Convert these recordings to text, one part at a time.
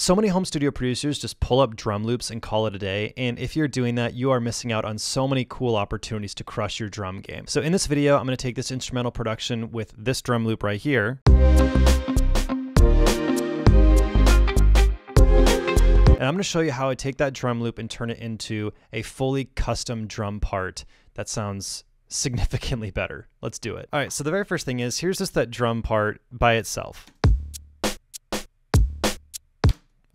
So many home studio producers just pull up drum loops and call it a day, and if you're doing that, you are missing out on so many cool opportunities to crush your drum game. So in this video, I'm going to take this instrumental production with this drum loop right here, and I'm going to show you how I take that drum loop and turn it into a fully custom drum part that sounds significantly better. Let's do it. All right, so the very first thing is, here's just that drum part by itself.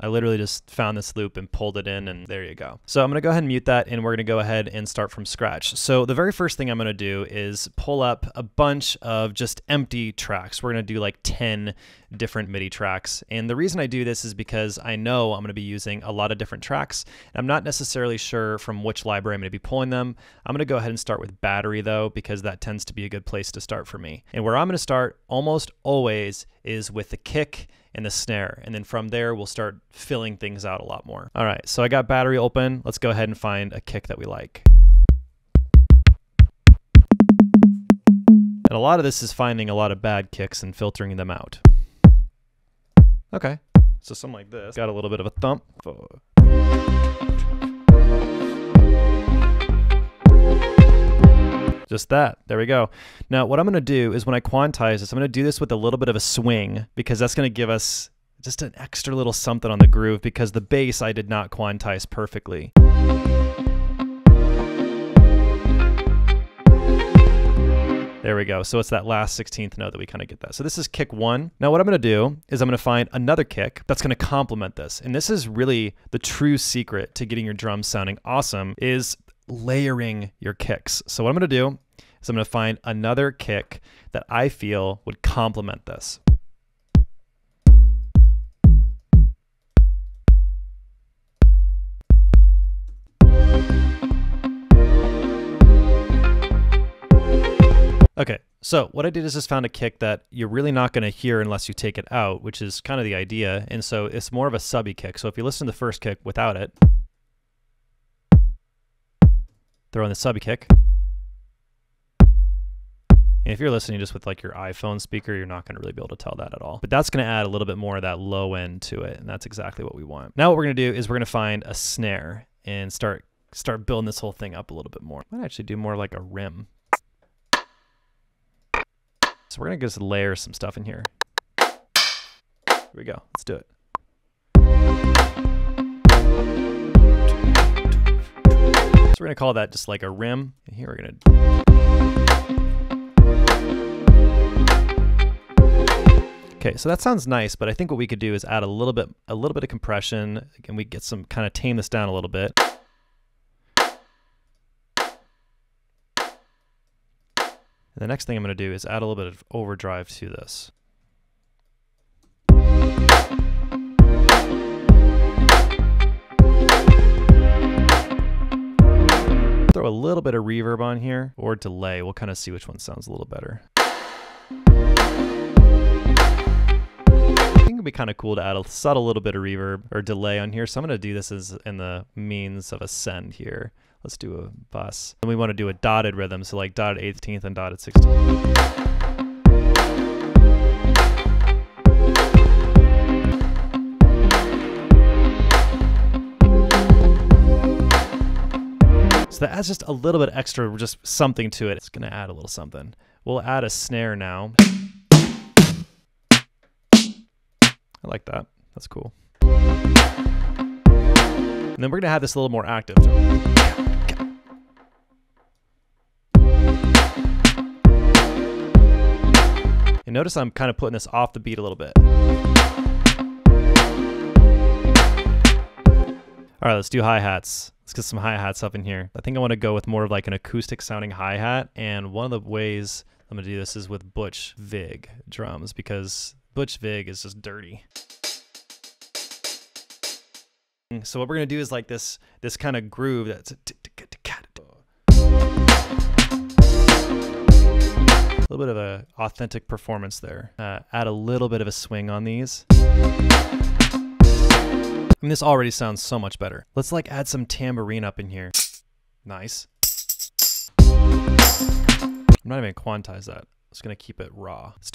I literally just found this loop and pulled it in, and there you go. So I'm gonna go ahead and mute that, and we're gonna go ahead and start from scratch. So the very first thing I'm gonna do is pull up a bunch of just empty tracks. We're gonna do like 10 different MIDI tracks. And the reason I do this is because I know I'm gonna be using a lot of different tracks. I'm not necessarily sure from which library I'm gonna be pulling them. I'm gonna go ahead and start with battery though, because that tends to be a good place to start for me. And where I'm gonna start almost always is with the kick and the snare, and then from there we'll start filling things out a lot more. All right, so I got battery open. Let's go ahead and find a kick that we like. And a lot of this is finding a lot of bad kicks and filtering them out. Okay, so something like this. Got a little bit of a thump. Just that. There we go. Now, what I'm going to do is when I quantize this, I'm going to do this with a little bit of a swing, because that's going to give us just an extra little something on the groove, because the bass I did not quantize perfectly. There we go. So it's that last 16th note that we kind of get that. So this is kick 1. Now what I'm going to do is I'm going to find another kick that's going to complement this. And this is really the true secret to getting your drums sounding awesome, is layering your kicks. So what I'm going to do is I'm going to find another kick that I feel would complement this. Okay, so what I did is just found a kick that you're really not going to hear unless you take it out, which is kind of the idea. And so it's more of a subby kick. So if you listen to the first kick without it, throw in the subby kick. And if you're listening just with like your iPhone speaker, you're not going to really be able to tell that at all. But that's going to add a little bit more of that low end to it, and that's exactly what we want. Now what we're going to do is we're going to find a snare and start building this whole thing up a little bit more. I might actually do more like a rim. So we're going to just layer some stuff in here. Here we go. Let's do it. So we're going to call that just like a rim. And here we're going to... Okay, so that sounds nice, but I think what we could do is add a little bit of compression. Again, we get some, kind of tame this down a little bit. The next thing I'm going to do is add a little bit of overdrive to this. Throw a little bit of reverb on here, or delay. We'll kind of see which one sounds a little better. I think it'd be kind of cool to add a subtle little bit of reverb or delay on here. So I'm going to do this as in the means of ascend here. Let's do a bus. And we want to do a dotted rhythm, so like dotted 18th and dotted 16th. So that adds just a little bit extra, just something to it. It's going to add a little something. We'll add a snare now. I like that. That's cool. And then we're going to have this a little more active. And notice I'm kind of putting this off the beat a little bit. All right, let's do hi-hats. Let's get some hi-hats up in here. I think I want to go with more of like an acoustic sounding hi-hat. And one of the ways I'm going to do this is with Butch Vig drums, because Butch Vig is just dirty. So what we're going to do is like this kind of groove that's... A little bit of a authentic performance there. Add a little bit of a swing on these. I mean, this already sounds so much better. Let's like add some tambourine up in here. Nice. I'm not even gonna quantize that. Just gonna keep it raw. Let's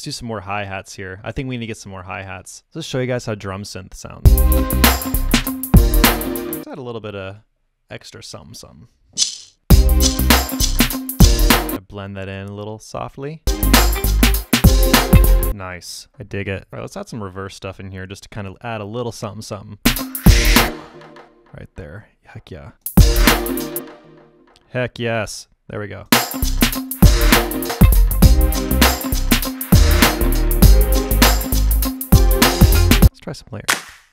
do some more hi-hats here. I think we need to get some more hi-hats. Let's show you guys how drum synth sounds. Let's add a little bit of extra something. Blend that in a little softly. Nice, I dig it. All right, let's add some reverse stuff in here just to kind of add a little something. Right there, heck yeah. Heck yes, there we go. Let's try some layers.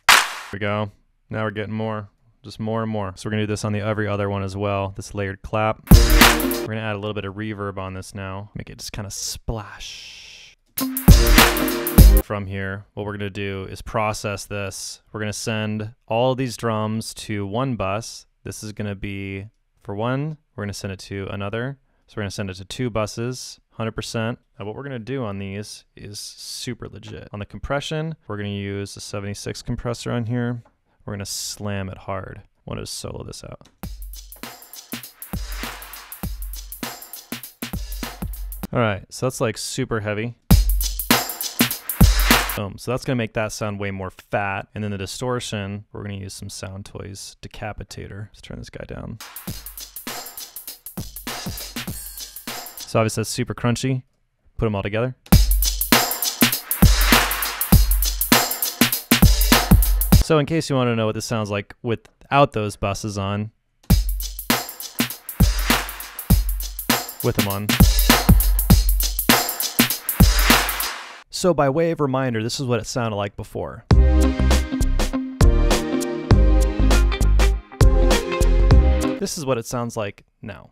There we go, now we're getting more. Just more and more. So we're gonna do this on the every other one as well, this layered clap. We're gonna add a little bit of reverb on this now. Make it just kind of splash. From here, what we're gonna do is process this. We're gonna send all of these drums to one bus. This is gonna be for one, we're gonna send it to another. So we're gonna send it to 2 buses, 100%. Now what we're gonna do on these is super legit. On the compression, we're gonna use a 76 compressor on here. We're gonna slam it hard. I want to solo this out. All right, so that's like super heavy. Boom, so that's gonna make that sound way more fat. And then the distortion, we're gonna use some Sound Toys Decapitator. Let's turn this guy down. So obviously that's super crunchy. Put them all together. So in case you want to know what this sounds like without those buses on, with them on. So by way of reminder, this is what it sounded like before. This is what it sounds like now.